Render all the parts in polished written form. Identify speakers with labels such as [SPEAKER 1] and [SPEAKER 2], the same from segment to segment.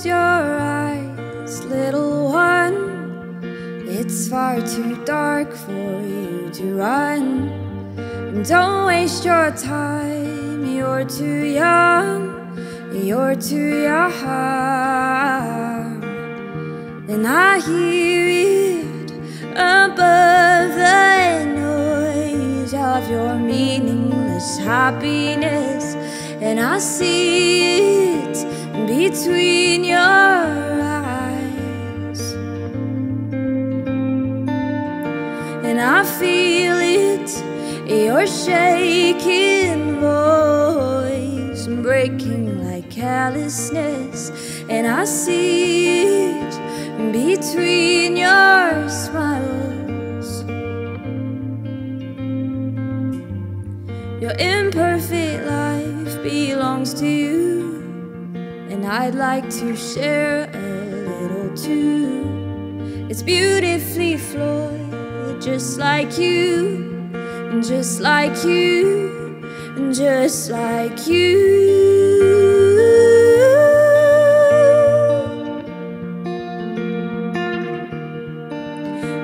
[SPEAKER 1] close your eyes, little one. It's far too dark for you to run. And don't waste your time, you're too young, you're too young. And I hear it above the noise of your meaningless happiness, and I see it between your eyes, and I feel it, your shaking voice breaking like callousness, and I see it between your smiles. Your imperfect life belongs to you, and I'd like to share a little too. It's beautifully flawed, just like you, just like you, just like you.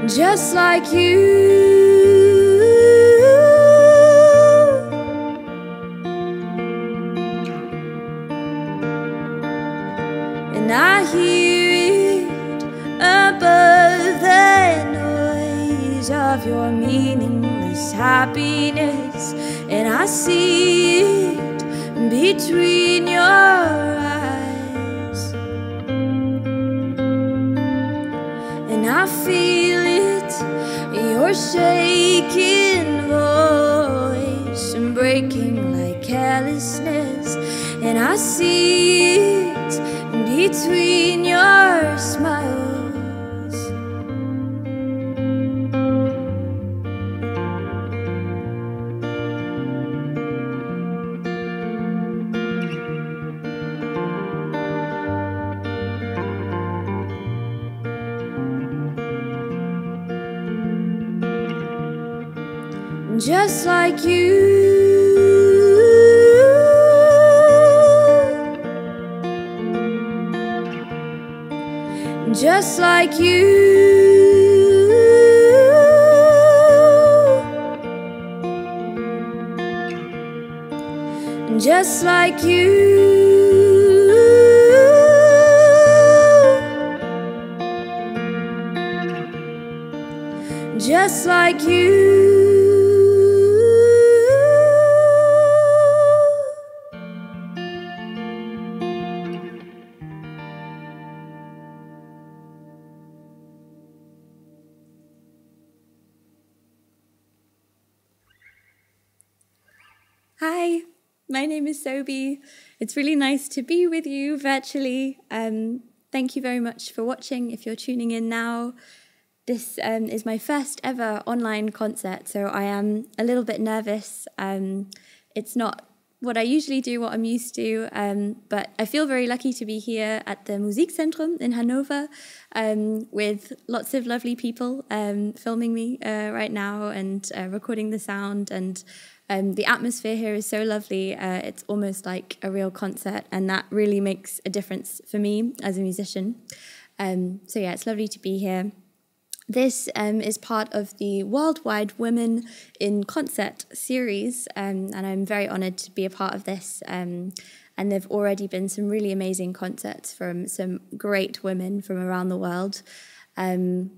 [SPEAKER 1] Just like you. And I hear it above the noise of your meaningless happiness, and I see it between your eyes, and I feel it, your shaking voice breaking like callousness, and I see it between your smiles. Just like you. Just like you. Just like you. Just like you. Hi, my name is Sobi. It's really nice to be with you virtually. Thank you very much for watching if you're tuning in now. This is my first ever online concert, so I am a little bit nervous. It's not what I usually do, what I'm used to, but I feel very lucky to be here at the Musikzentrum in Hanover with lots of lovely people filming me right now and recording the sound, and the atmosphere here is so lovely. It's almost like a real concert, and that really makes a difference for me as a musician. So yeah, it's lovely to be here. This is part of the Worldwide Women in Concert series, and I'm very honoured to be a part of this. And there have already been some really amazing concerts from some great women from around the world. The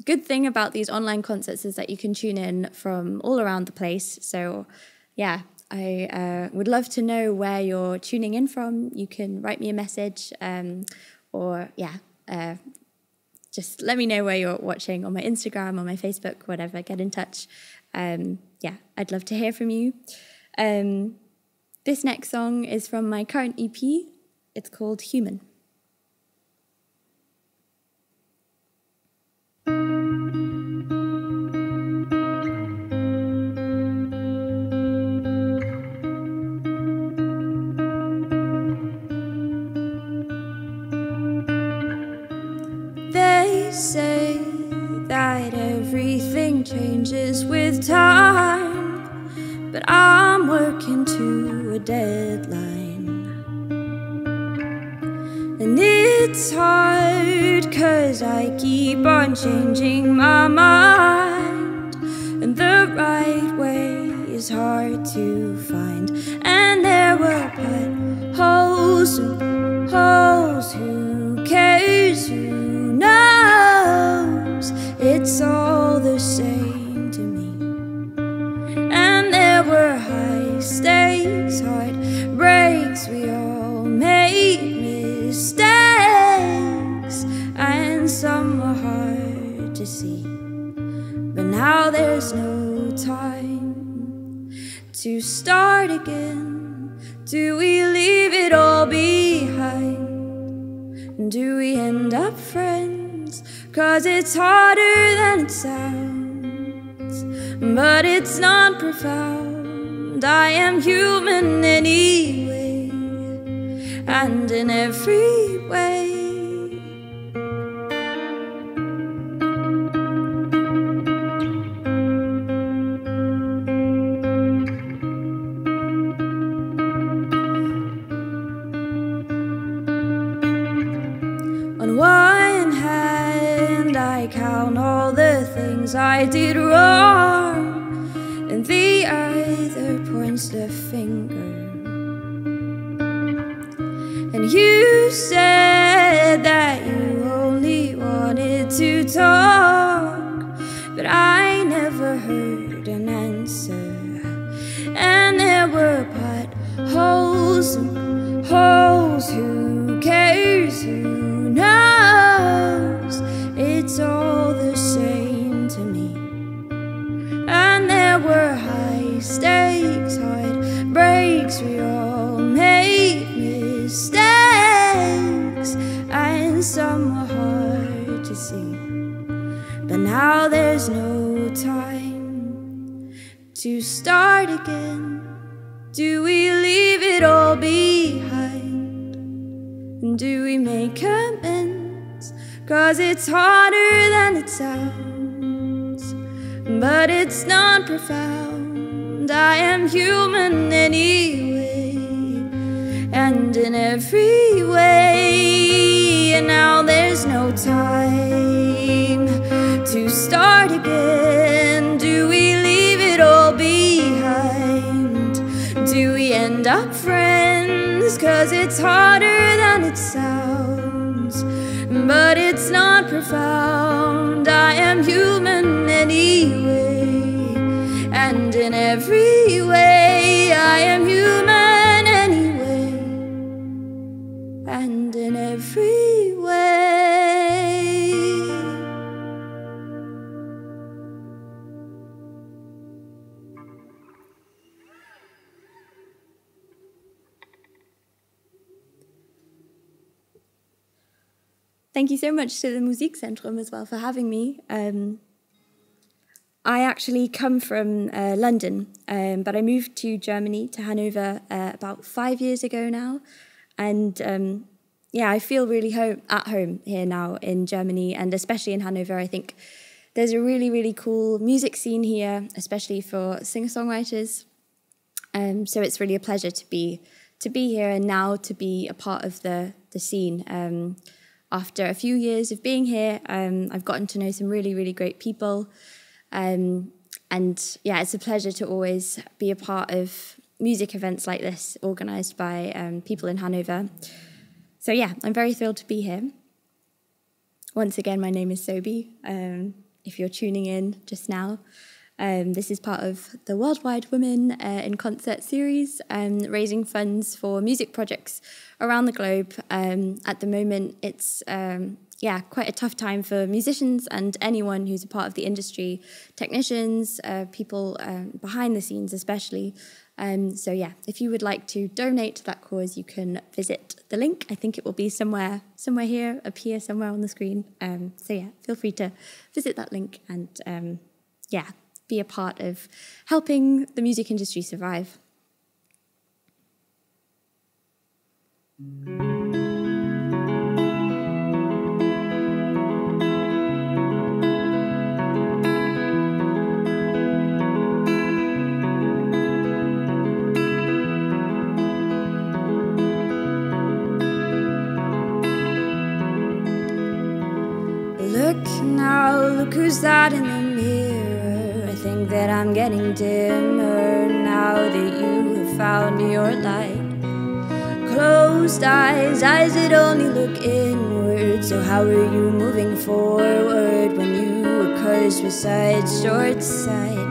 [SPEAKER 1] good thing about these online concerts is that you can tune in from all around the place. So yeah, I would love to know where you're tuning in from. You can write me a message just let me know where you're watching on my Instagram or my Facebook, whatever, get in touch. I'd love to hear from you. This next song is from my current EP. It's called Human. They say that everything changes with time, but I'm working to a deadline. it's hard 'cause I keep on changing my mind, and the right way is hard to find. And there were potholes, holes, who cares, who knows, it's all the same to me. And there were high stakes, heartbreaks, we all made mistakes, and some were hard to see. But now there's no time to start again. Do we leave it all behind? Do we end up friends? 'Cause it's harder than it sounds, but it's not profound. I am human anyway, and in every way. On one hand, I count all the things I did wrong, and the other points the finger. And you said that you only wanted to talk, but I never heard an answer. And there were potholes and holes, who cares, who knows, it's all the same to me. And there were high stakes, heartbreaks, we all made mistakes, and some were hard to see. But now there's no time to start again. Do we leave it all behind? Do we make amends? 'Cause it's harder than it sounds, but it's not profound. I am human anyway, and in every way. And now there's no time to start again. Do we leave it all behind? Do we end up friends? 'Cause it's harder than it sounds, but it's not profound. I am human anyway, and in every way. I am human anyway, and in every way. Thank you so much to the Musikzentrum as well for having me. I actually come from London, but I moved to Germany, to Hanover, about 5 years ago now. And yeah, I feel really at home here now in Germany, and especially in Hanover. I think there's a really, really cool music scene here, especially for singer-songwriters. So it's really a pleasure to be here and now to be a part of the scene. After a few years of being here, I've gotten to know some really, really great people. And yeah, it's a pleasure to always be a part of music events like this, organised by people in Hanover. So yeah, I'm very thrilled to be here. Once again, my name is Sobi, if you're tuning in just now. This is part of the Worldwide Women in Concert series, raising funds for music projects around the globe. At the moment, it's quite a tough time for musicians and anyone who's a part of the industry, technicians, people behind the scenes especially. So yeah, if you would like to donate to that cause, you can visit the link. I think it will be somewhere here, up here, somewhere on the screen. So yeah, feel free to visit that link and be a part of helping the music industry survive. sad in the mirror. I think that I'm getting dimmer now that you have found your light. Closed eyes, eyes that only look inward. So how are you moving forward when you were cursed with such short sight?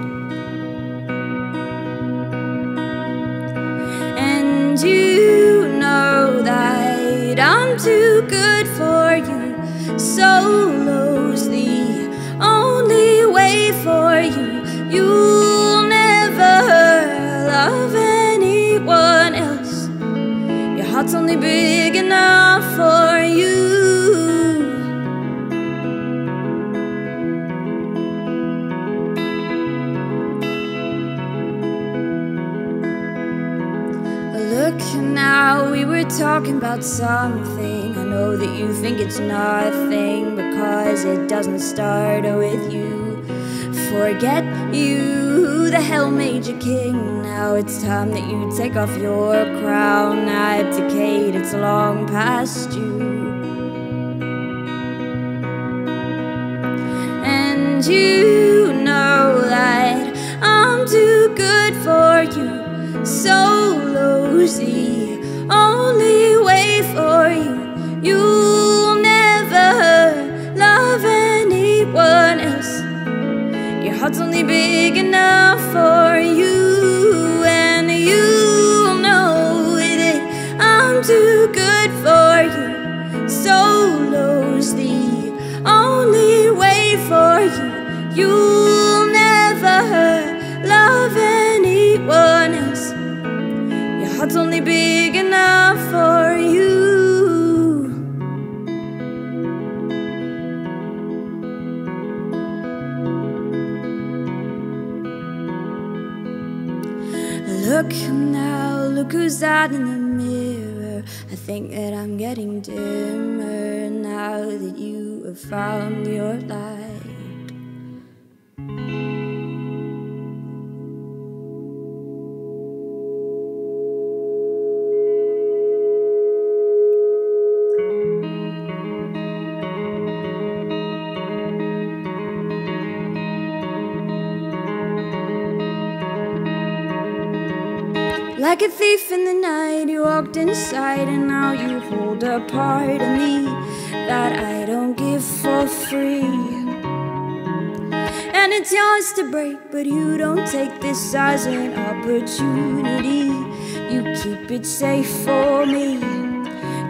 [SPEAKER 1] And you know that I'm too good for you. Solo's the only way for you. You'll never love anyone else. Your heart's only big enough for you. Look now, we were talking about something. I know that you think it's nothing because it doesn't start with you. Forget you, the hell made you king. Now it's time that you take off your crown. Abdicate, it's long past you. And you know that I'm too good for you. Solo's the only way for you. You'll never love anyone else. Your heart's only big enough for you. And you know that I'm too good for you. Solo's the only way for you. You'll never love anyone else. Your heart's only big enough for you. Look now, look who's that in the mirror. I think that I'm getting dimmer now that you have found your light. Like a thief in the night, you walked inside, and now you hold a part of me that I don't give for free. And it's yours to break, but you don't take this as an opportunity. You keep it safe for me.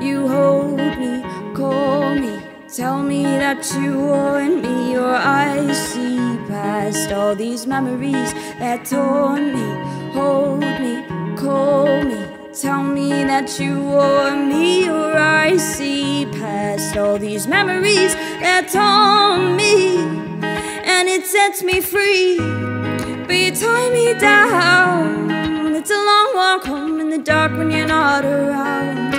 [SPEAKER 1] You hold me, call me, tell me that you want me. Your eyes see past all these memories that taunt me. Hold me, call me, tell me that you want me. Your eyes see past all these memories that taunt me, and it sets me free. But you tie me down. It's a long walk home in the dark when you're not around,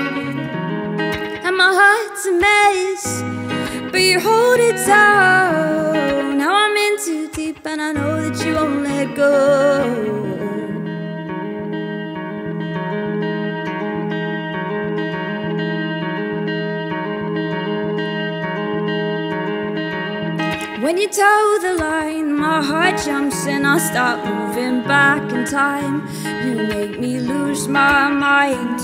[SPEAKER 1] and my heart's a mess, but you hold it down. Now I'm in too deep, and I know that you won't let go. When you toe the line, my heart jumps and I start moving back in time. You make me lose my mind,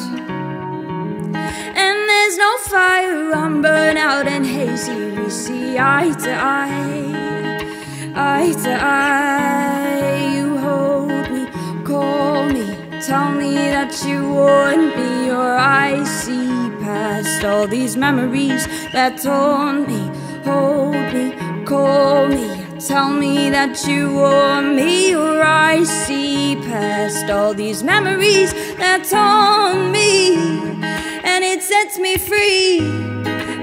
[SPEAKER 1] and there's no fire, I'm burnt out and hazy. We see eye to eye, eye to eye. You hold me, call me, tell me that you want me. Your eyes see past all these memories that taunt me. Hold me, call me, tell me that you want me. Your eyes see past all these memories that taunt me, and it sets me free.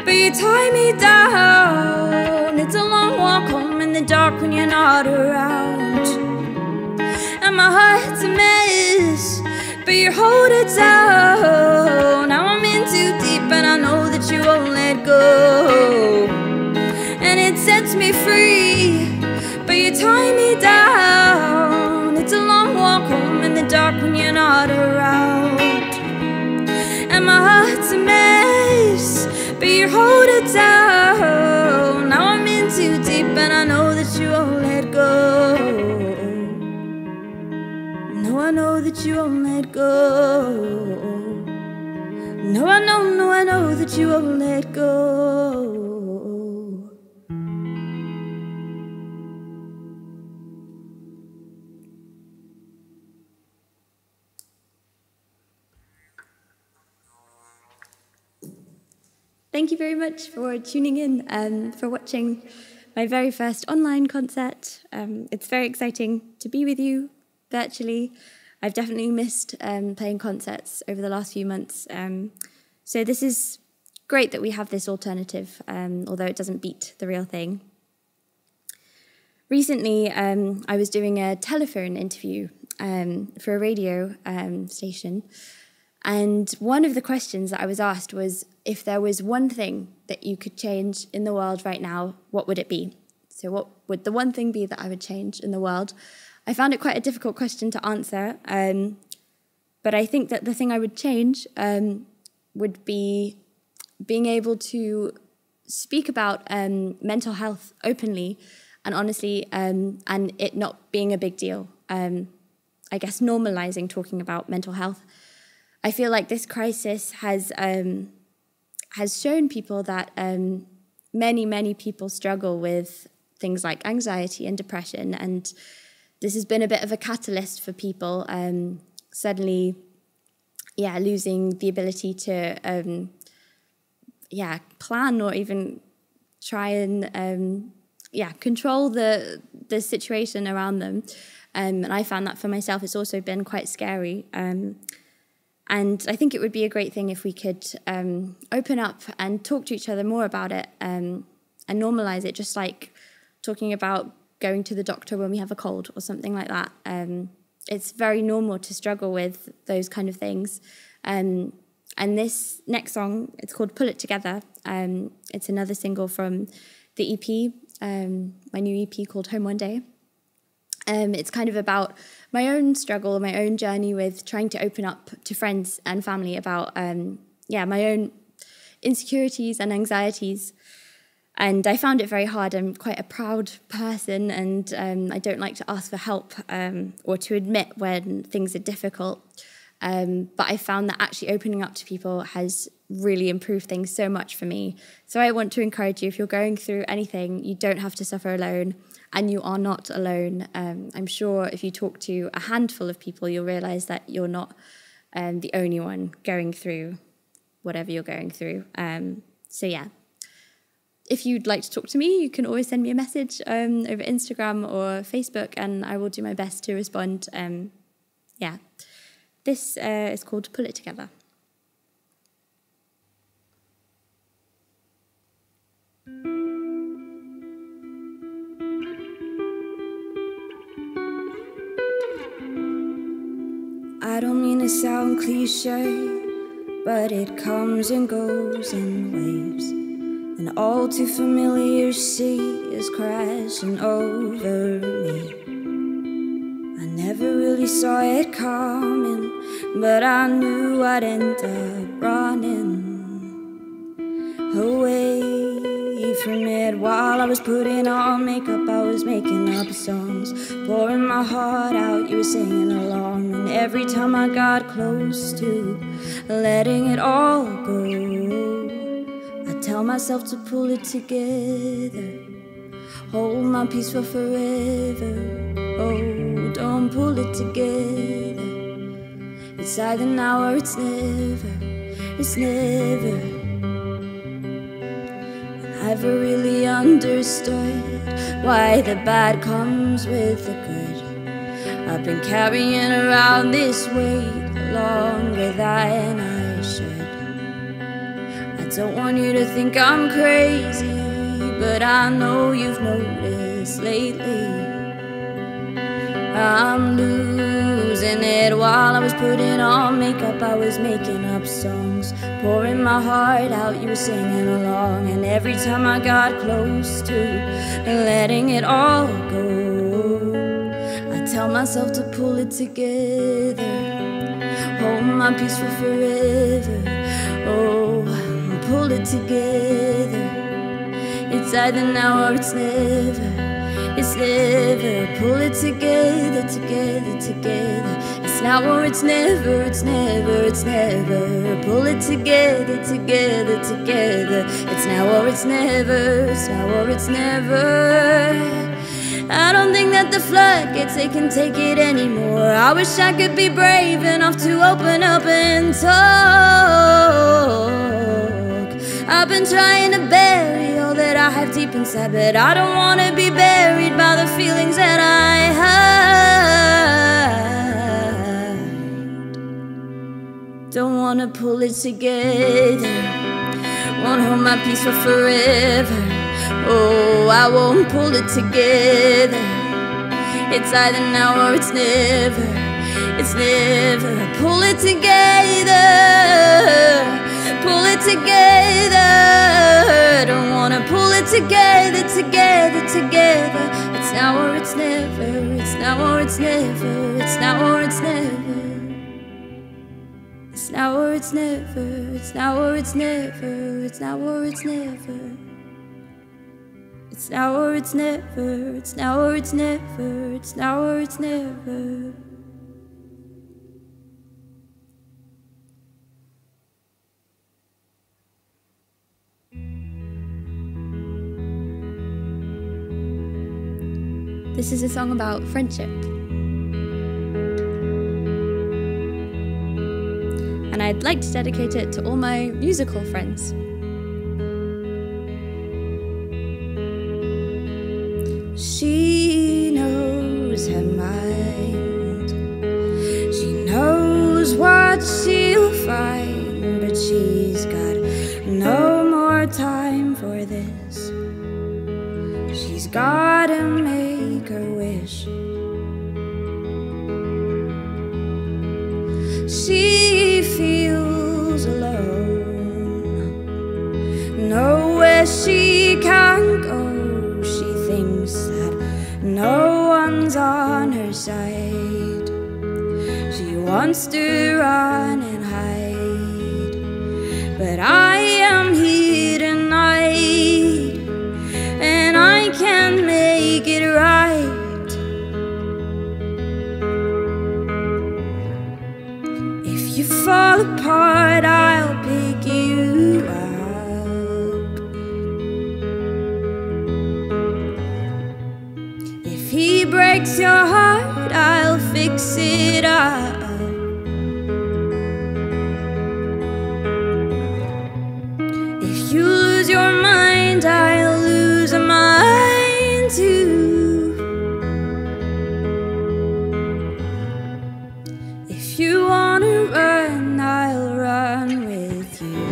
[SPEAKER 1] But you tie me down. It's a long walk home in the dark when you're not around, and my heart's a mess, but you hold it down. Now I'm in too deep, and I know that you won't let go, and it sets me free. But you tie me down. It's a long walk home in the dark when you're not around, and my heart's a mess, but you hold it down. Now I'm in too deep, and I know that know that you won't let go. No, I know that you won't let go. Thank you very much for tuning in and for watching my very first online concert. It's very exciting to be with you virtually. I've definitely missed playing concerts over the last few months. So this is great that we have this alternative, although it doesn't beat the real thing. Recently, I was doing a telephone interview for a radio station. And one of the questions that I was asked was, if there was one thing that you could change in the world right now, what would it be? So what would the one thing be that I would change in the world? I found it quite a difficult question to answer, but I think that the thing I would change would be being able to speak about mental health openly and honestly, and it not being a big deal. I guess normalizing talking about mental health. I feel like this crisis has shown people that many people struggle with things like anxiety and depression, and this has been a bit of a catalyst for people suddenly, losing the ability to plan or even try and control the situation around them. And I found that for myself, it's also been quite scary. And I think it would be a great thing if we could open up and talk to each other more about it and normalize it, just like talking about going to the doctor when we have a cold or something like that. It's very normal to struggle with those kind of things. And this next song, it's called Pull It Together. It's another single from the EP, my new EP called Home One Day. It's kind of about my own struggle, my own journey with trying to open up to friends and family about, my own insecurities and anxieties. And I found it very hard. I'm quite a proud person, and I don't like to ask for help or to admit when things are difficult. But I found that actually opening up to people has really improved things so much for me. So I want to encourage you, if you're going through anything, you don't have to suffer alone. And you are not alone. I'm sure if you talk to a handful of people, you'll realize that you're not the only one going through whatever you're going through. If you'd like to talk to me, you can always send me a message over Instagram or Facebook, and I will do my best to respond. This is called Pull It Together. I don't mean to sound cliche, but it comes and goes in waves. An all too familiar sea is crashing over me. I never really saw it coming, but I knew I'd end up running away from it. While I was putting on makeup, I was making up songs, pouring my heart out, you were singing along. And every time I got close to letting it all go, I tell myself to pull it together, hold my peace for forever. Oh, don't pull it together. It's either now or it's never. It's never. Never really understood why the bad comes with the good. I've been carrying around this weight longer than I should. I don't want you to think I'm crazy, but I know you've noticed lately I'm losing it. While I was putting on makeup, I was making up songs, pouring my heart out, you were singing along. And every time I got close to letting it all go, I tell myself to pull it together, hold my peace for forever. Oh, pull it together. It's either now or it's never. It's never. Pull it together, together, together. It's It's now or it's never, it's never, it's never. Pull it together, together, together. It's now or it's never, it's now or it's never. I don't think that the floodgates, they can take it anymore. I wish I could be brave enough to open up and talk. I've been trying to bury all that I have deep inside, but I don't want to be buried by the feelings that I hide. Don't want to pull it together, won't hold my peace for forever. Oh, I won't pull it together. It's either now or it's never. It's never. Pull it together. Pull it together. Don't wanna pull it together, together, together. It's now or it's never. It's now or it's never. It's now or it's never. It's now or it's never. It's now or it's never. It's now or it's never. It's now or it's never, it's now or it's never, it's now or it's never. This is a song about friendship. And I'd like to dedicate it to all my musical friends. She knows her mind. She knows what she'll find, but she's got no more time for this. She's gotta make her wish. She feels alone, nowhere she can go. She thinks that no one's on her side. She wants to run and hide, but I am here tonight, and I can make it right. If you fall apart, I'll pick you up. If he breaks your heart, I'll fix it up. If you lose your mind, I'll lose mine too. If you wanna run, I'll run with you.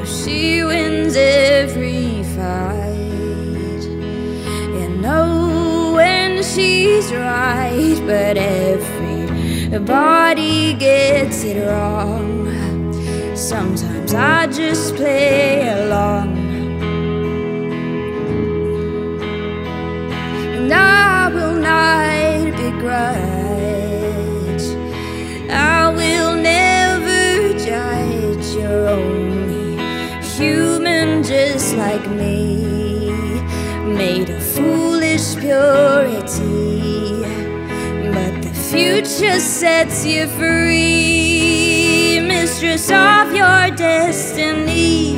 [SPEAKER 1] She wins every fight, you know when she's right, but everybody gets it wrong. Sometimes I just play along, and I will not begrudge. I will never judge. You're only human just like me, made of foolish purity, but the future sets you free, mistress of your destiny.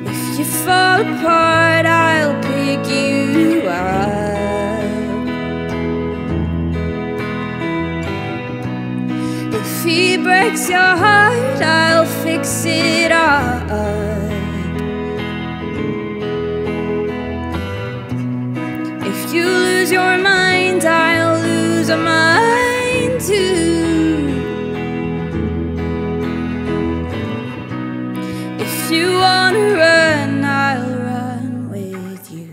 [SPEAKER 1] If you fall apart, I'll pick you up. If he breaks your heart, I'll fix it up. If you lose your mind, I'll lose mine too. If you wanna run, I'll run with you.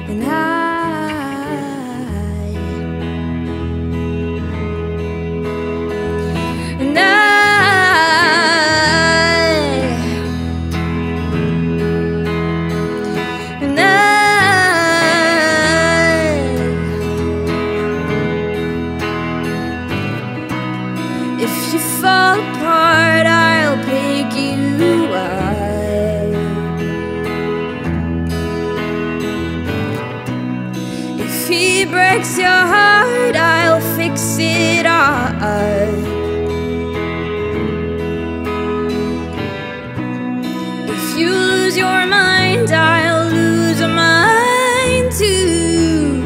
[SPEAKER 1] And I he breaks your heart, I'll fix it up. If you lose your mind, I'll lose mine too.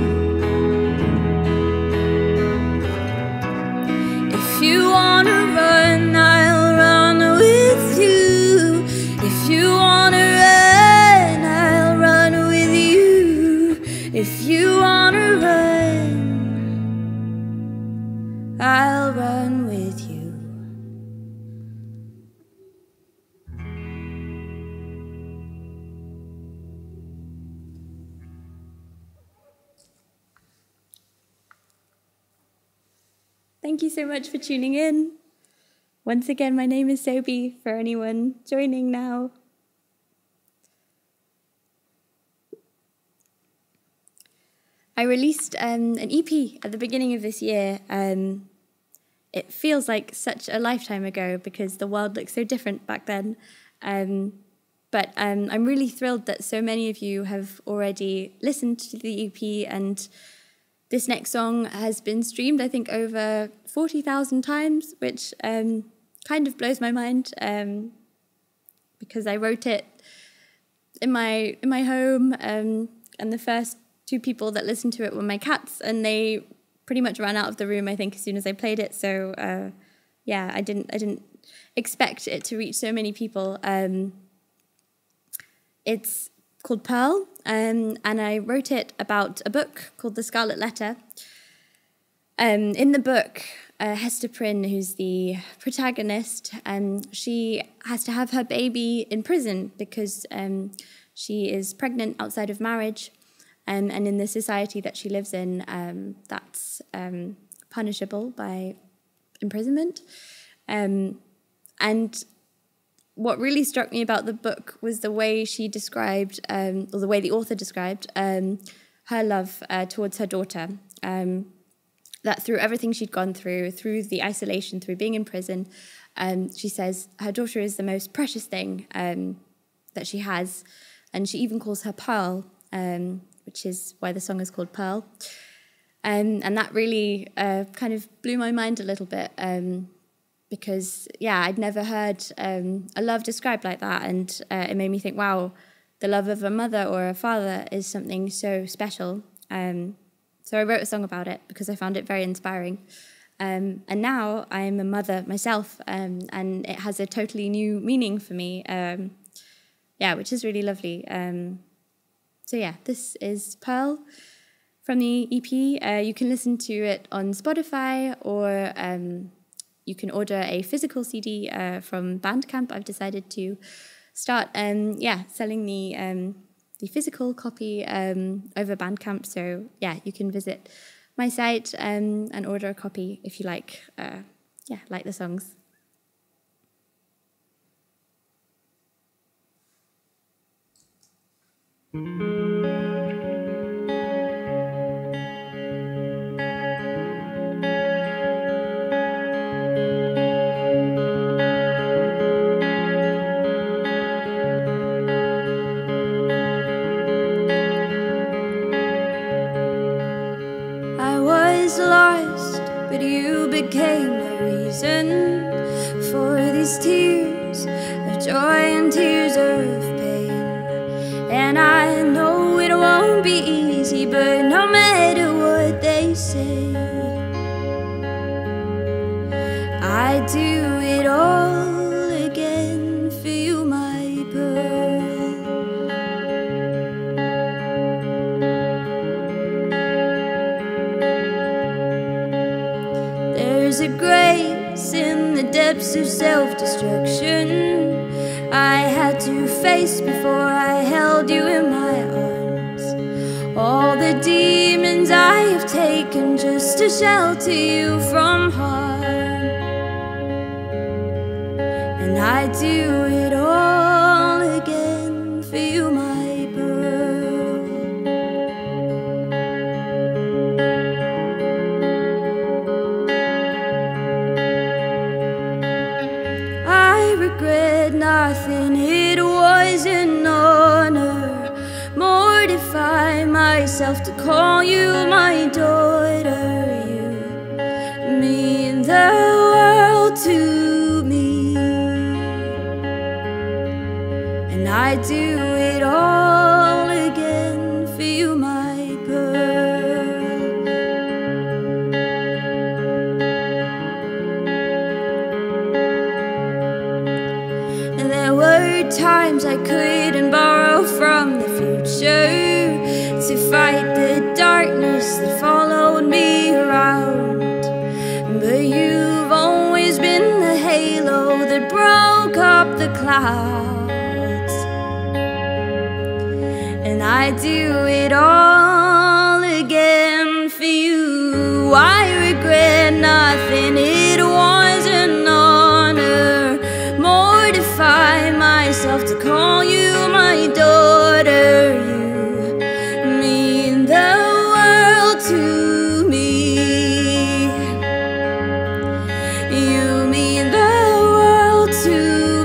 [SPEAKER 1] If you wanna run, I'll run with you. If you wanna run, I'll run with you. If you wanna run, I'll run with you. Thank you so much for tuning in. Once again, my name is Sobi, for anyone joining now. I released an EP at the beginning of this year. It feels like such a lifetime ago because the world looked so different back then. But I'm really thrilled that so many of you have already listened to the EP, and this next song has been streamed, I think, over 40,000 times, which kind of blows my mind because I wrote it in my home, and the first two people that listened to it were my cats, and they pretty much ran out of the room, I think, as soon as I played it. So yeah, I didn't expect it to reach so many people. It's called Pearl, and I wrote it about a book called The Scarlet Letter. In the book, Hester Prynne, who's the protagonist, she has to have her baby in prison because she is pregnant outside of marriage, and in the society that she lives in, that's punishable by imprisonment. And what really struck me about the book was the way she described, or the way the author described, her love towards her daughter. That through everything she'd gone through the isolation, through being in prison, she says her daughter is the most precious thing that she has. And she even calls her Pearl, which is why the song is called Pearl. And that really kind of blew my mind a little bit. Because, yeah, I'd never heard a love described like that, and it made me think, wow, the love of a mother or a father is something so special. So I wrote a song about it because I found it very inspiring. And now I'm a mother myself, and it has a totally new meaning for me, yeah, which is really lovely. So yeah, this is Pearl from the EP. You can listen to it on Spotify, or you can order a physical CD from Bandcamp. I've decided to start, selling the physical copy over Bandcamp. So yeah, you can visit my site and order a copy if you like the songs. Lost, but you became the reason for these tears of joy and tears of pain. And I know it won't be easy, but no matter what they say, I do it all again for you, my pearl. There's a grace in the depths of self-destruction I had to face before I held you in my arms. All the demons I have taken just to shelter you from harm. And I do it all again for you, my pearl. Regret nothing, it was an honor. Mortify myself myself to call you my daughter. You mean the world to me, and I do it all again for you, my pearl. And there were times I couldn't borrow from the future to fight the darkness that followed me around, but you've always been the halo that broke up the clouds, and I do it all again for you. I regret nothing, it was an honor, mortify myself to call you my daughter. You mean the world to me, you mean the world to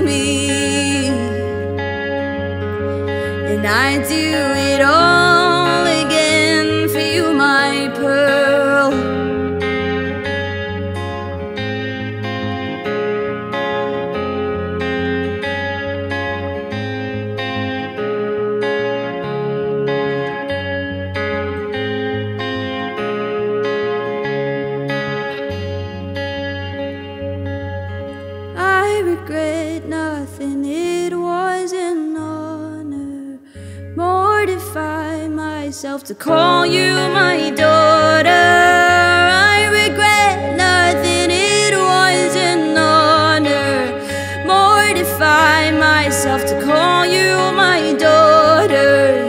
[SPEAKER 1] me, and I do it all again for you, my pearl. I regret nothing, it was an honor, mortify myself to call you my daughter. I regret nothing, it was an honor, mortify myself to call you my daughter.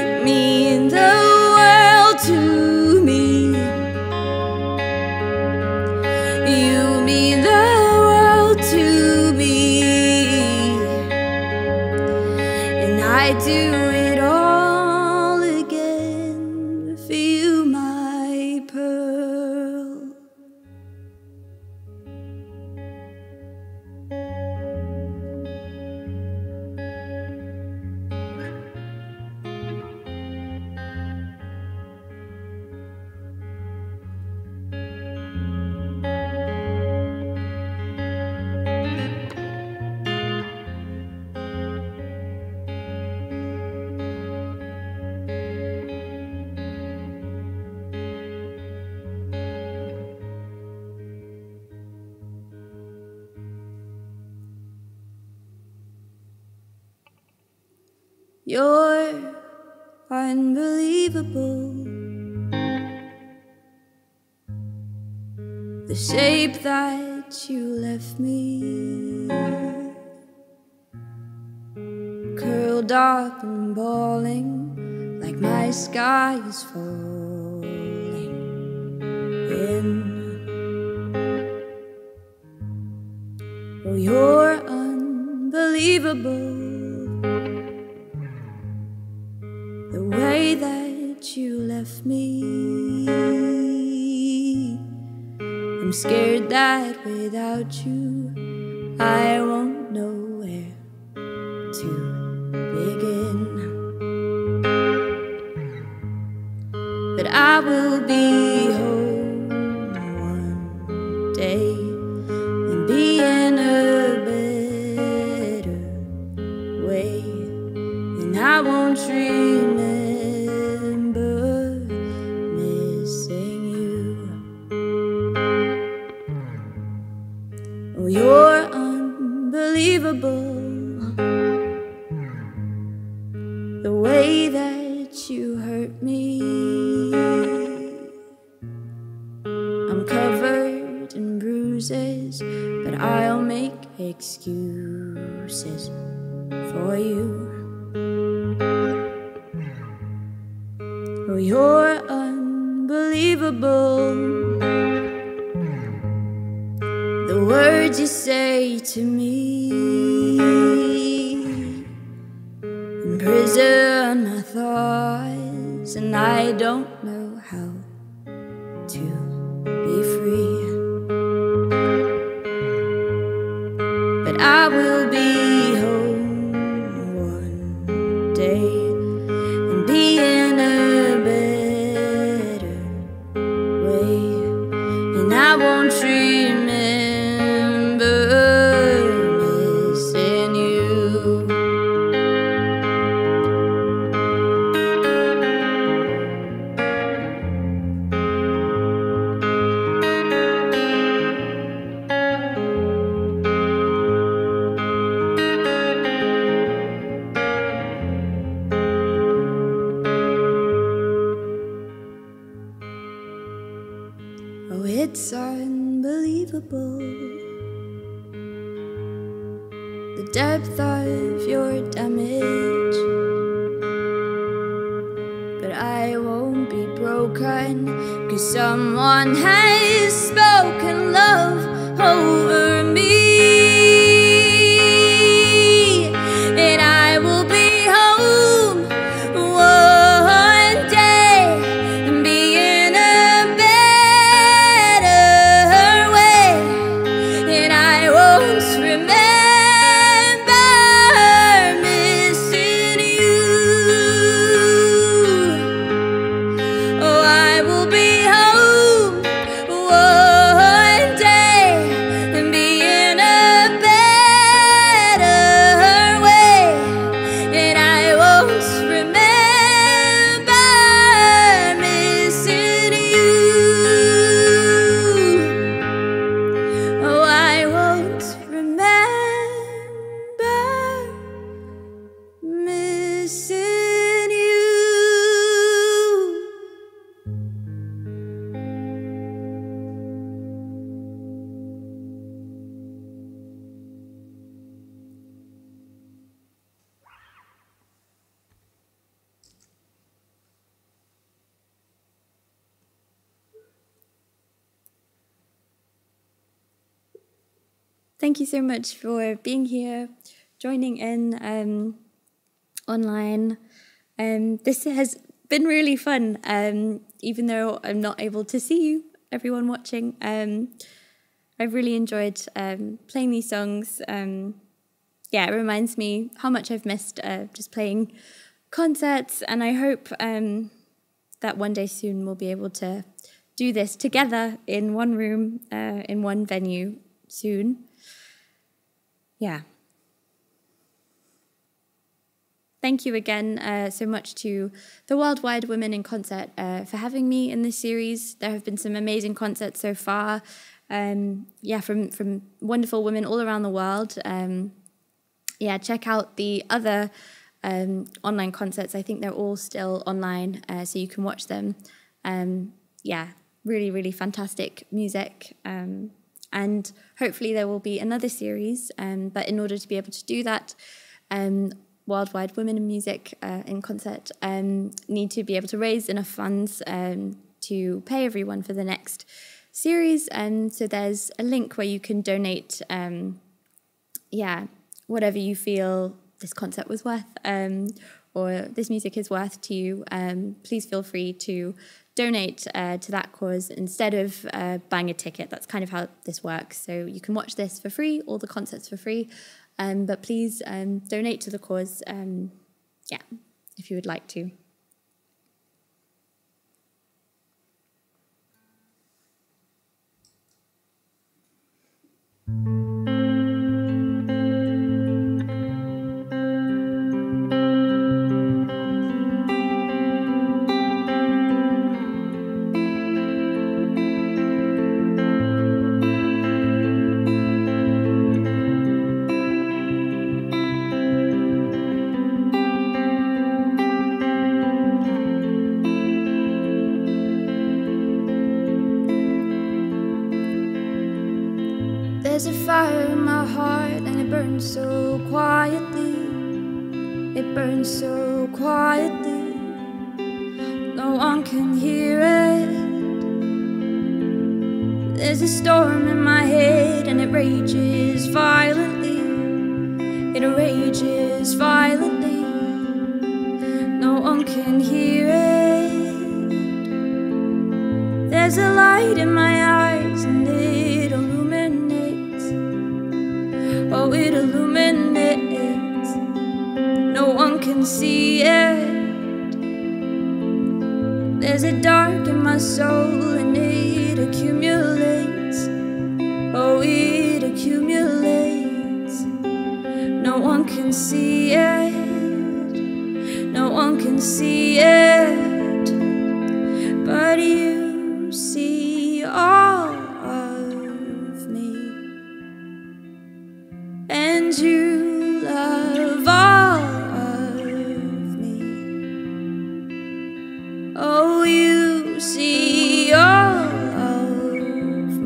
[SPEAKER 1] You mean the world to me, you mean the world to me, and I do it all again for you, my pearl. You're unbelievable, the shape that you left me, curled up and bawling like my sky is falling in. Oh, you're unbelievable, the way that you left me. I'm scared that without you I won't know where to begin, but I will be home one day and be in a better way, and I won't remember missing you. Oh, you're unbelievable, the way that you hurt me. I'm covered in bruises, but I'll make excuses for you. Oh, you're unbelievable, the words you say to me imprison my thoughts, and I don't know how to be free, but I will be home one day and be in a It's unbelievable, the depth of your damage. But I won't be broken, 'cause someone has spoken love over me. And I will be home one day and be in a better way. And I won't remember missing you. Oh, I will be home one day and be in a better way. And I won't remember missing you. Oh, I won't remember missing you. Thank you so much for being here, joining in online. This has been really fun, even though I'm not able to see you, everyone watching. I've really enjoyed playing these songs. Yeah, it reminds me how much I've missed just playing concerts, and I hope that one day soon we'll be able to do this together in one room, in one venue soon. Yeah. Thank you again so much to the Worldwide Women in Concert for having me in this series. There have been some amazing concerts so far. Yeah, from wonderful women all around the world. Yeah, check out the other online concerts. I think they're all still online, so you can watch them. Yeah, really, really fantastic music. And hopefully there will be another series. But in order to be able to do that, Worldwide Women in Music in Concert need to be able to raise enough funds to pay everyone for the next series. So there's a link where you can donate, yeah, whatever you feel this concert was worth, or this music is worth to you. Please feel free to donate to that cause instead of buying a ticket. That's kind of how this works. So you can watch this for free, all the concerts for free, but please donate to the cause, yeah, if you would like to. There's a fire in my heart and it burns so quietly. It burns so quietly. No one can hear it. There's a storm in my head and it rages violently. It rages violently. No one can hear it. There's a light in my eyes and it illuminates. Oh, it illuminates. No one can see it. There's a dark in my soul and it accumulates. Oh, it accumulates. No one can see it. No one can see it. But you see all of me. And you love all of me. Oh, you see all of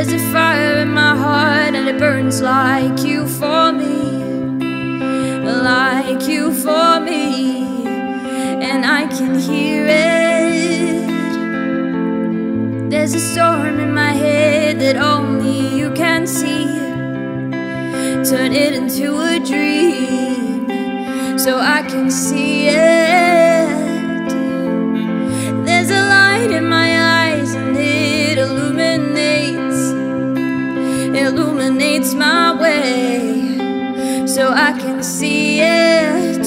[SPEAKER 1] There's a fire in my heart and it burns like you for me, like you for me, and I can hear it. There's a storm in my head that only you can see. Turn it into a dream so I can see it. There's a light in my eyes and it illuminates my way so I can see it.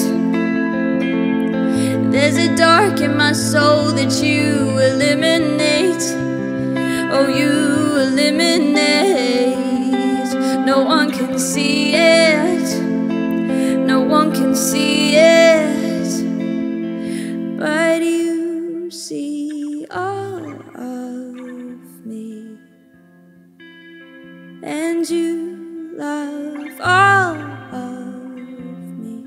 [SPEAKER 1] There's a dark in my soul that you eliminate. Oh, you eliminate. No one can see it. No one can see it, but you see all of me, and you love all of me.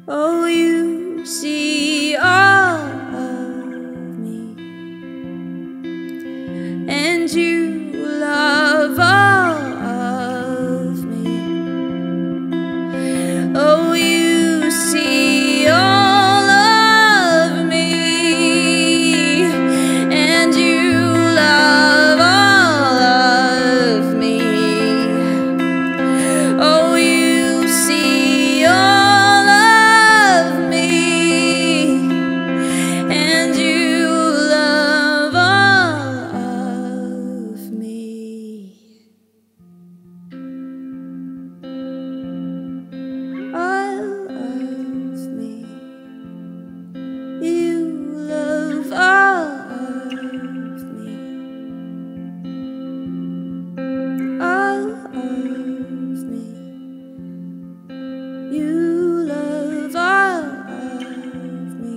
[SPEAKER 1] Oh, you see all of me, and you love all of me. Oh, you see all of me, and you love all of me. Oh, you see all of me, and you love all of me. All of me. You love all of me. All of me. You love all of me.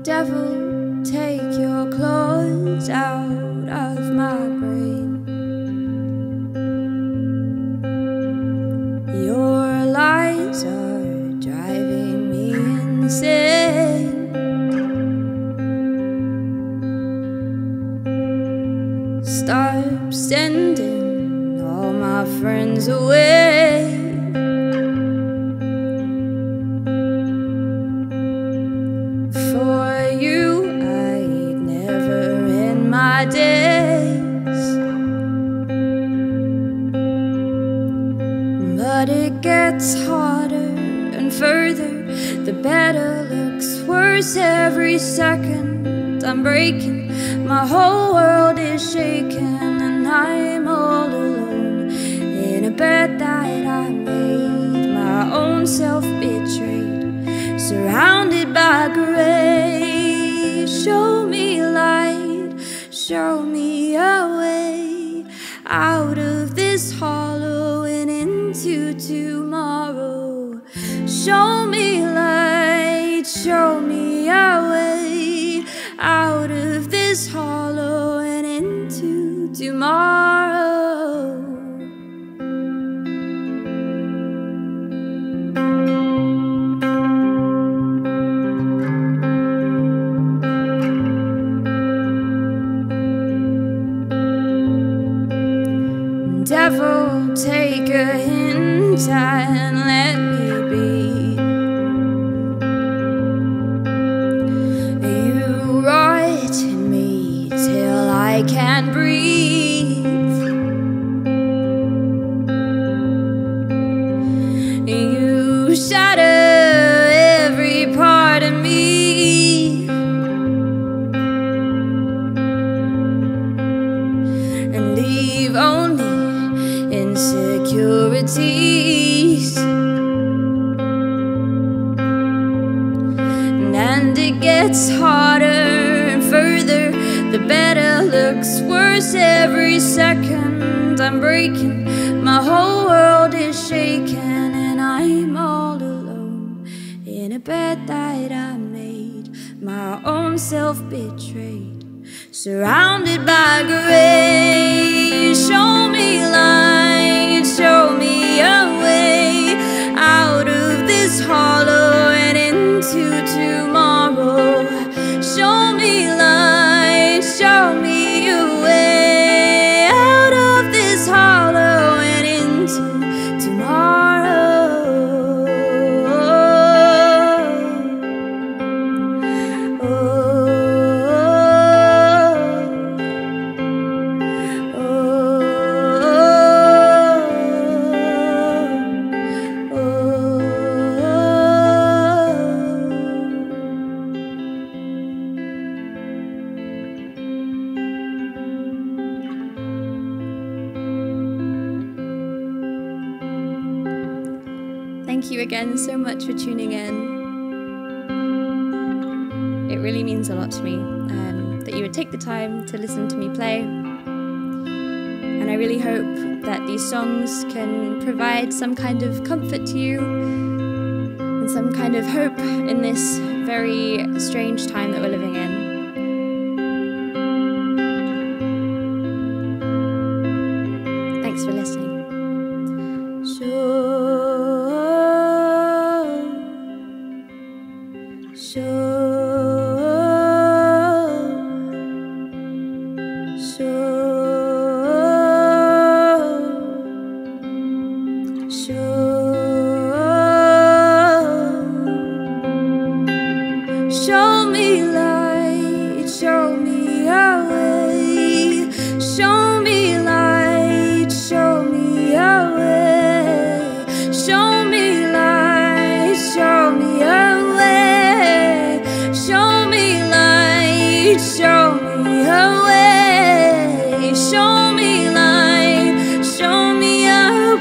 [SPEAKER 1] Devil, take your claws out of my brain. Your lies are driving me insane. Stop sending all my friends away. For you, I'd never end my days, but it gets harder and further. The better looks worse every second. I'm breaking, my whole world is shaking, and I'm all alone in a bed that I made. My own self betrayed, surrounded by gray. Show me light, show me a way out of this hollow and into tomorrow. Show me light, show me a way out of this hollow and into tomorrow. Devil, take a hint and let me be. You rot in me till I can't breathe. You shatter every part of me and leave only insecurities, and it gets harder and further. The better looks worse worse every second. I'm breaking, my whole world is shaking, and I'm all alone in a bed that I made, my own self-betrayed, surrounded by gray. Show me light, show me a way out of this hollow and into tomorrow. Show me light, show me a way out of this hollow and into tomorrow. Thank you again so much for tuning in. It really means a lot to me that you would take the time to listen to me play. And I really hope that these songs can provide some kind of comfort to you and some kind of hope in this very strange time that we're living in. Thanks for listening. Show me light, show me a way. Show me light, show me a way. Show me light, show me a way. Show me light, show me a way. Show me light, show me a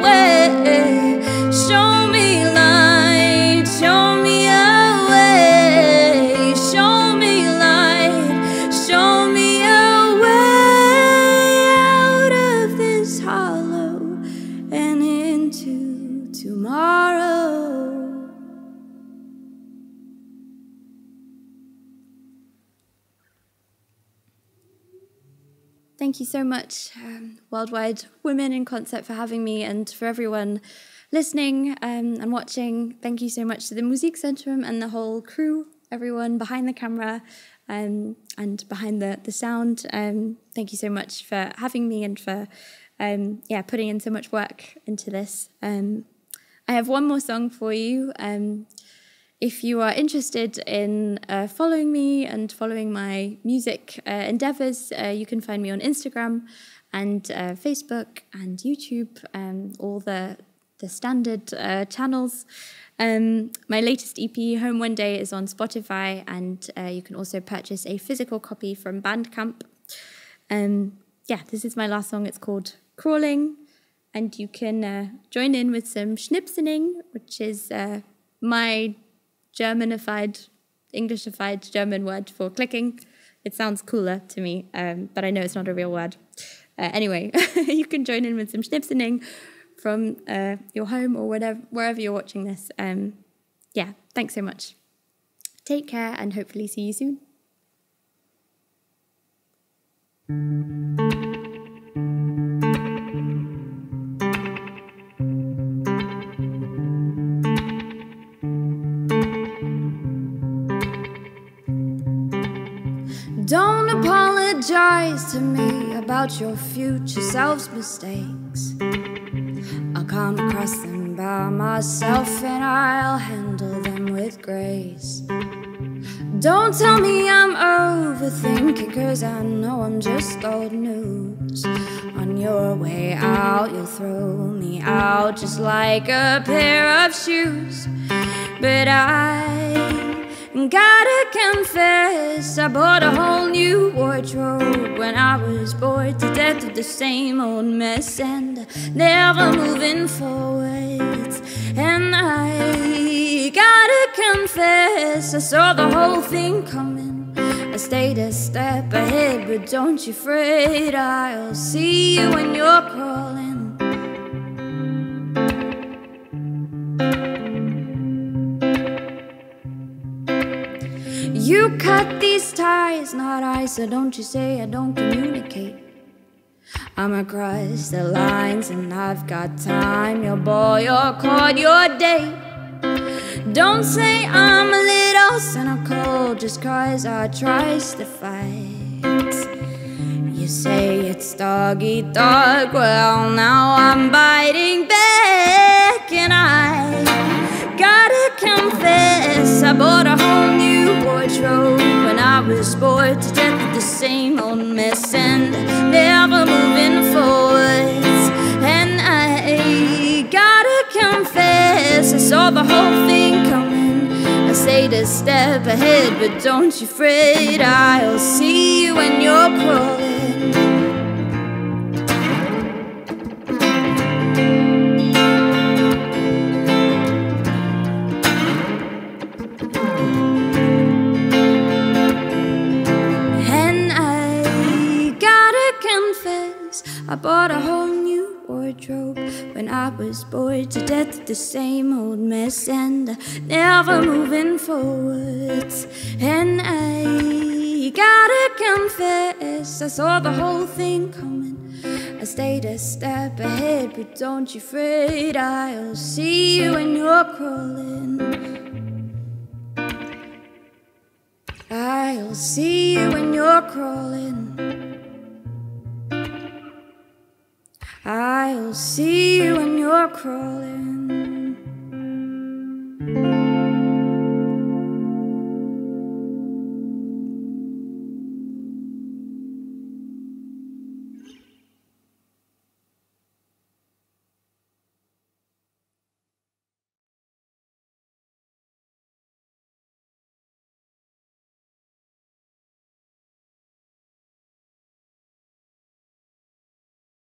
[SPEAKER 1] way. Show me light, show me a way. Show me light, show me a way out of this hollow and into tomorrow. Thank you so much, Worldwide Women in Concert, for having me, and for everyone listening and watching. Thank you so much to the Musikzentrum and the whole crew, everyone behind the camera and behind the sound. Thank you so much for having me and for putting in so much work into this. I have one more song for you. If you are interested in following me and following my music endeavors, you can find me on Instagram and Facebook and YouTube, all the standard channels. My latest EP, Home One Day, is on Spotify, and you can also purchase a physical copy from Bandcamp. This is my last song. It's called Crawling, and you can join in with some Schnipsening, which is my Germanified, Englishified German word for clicking. It sounds cooler to me, but I know it's not a real word. Anyway, you can join in with some Schnipsening from your home or wherever you're watching this. Thanks so much. Take care and hopefully see you soon. Don't apologize to me about your future self's mistakes. I'll come across them by myself and I'll handle them with grace. Don't tell me I'm overthinking, 'cause I know I'm just old news. On your way out, you'll throw me out just like a pair of shoes. But I gotta confess, I bought a whole new wardrobe when I was bored to death of the same old mess and never moving forwards. And I gotta confess, I saw the whole thing coming. I stayed a step ahead, but don't you fret, I'll see you when you're crawling. You cut these ties, not I, so don't you say I don't communicate. I'm across the lines and I've got time. Your boy, your chord, your date. Don't say I'm a little cynical just cause I tries to fight. You say it's dog eat dog, well now I'm biting back. And I gotta confess, I bought a whole new wardrobe when I was bored to death with the same old mess and never moving forwards. And I gotta confess, I saw the whole thing coming. I stayed a step ahead, but don't you fret, I'll see you when you're crawling. I bought a whole new wardrobe when I was bored to death with the same old mess and never moving forwards. And I gotta confess, I saw the whole thing coming. I stayed a step ahead, but don't you fret, I'll see you when you're crawling. I'll see you when you're crawling. I'll see you when you're crawling.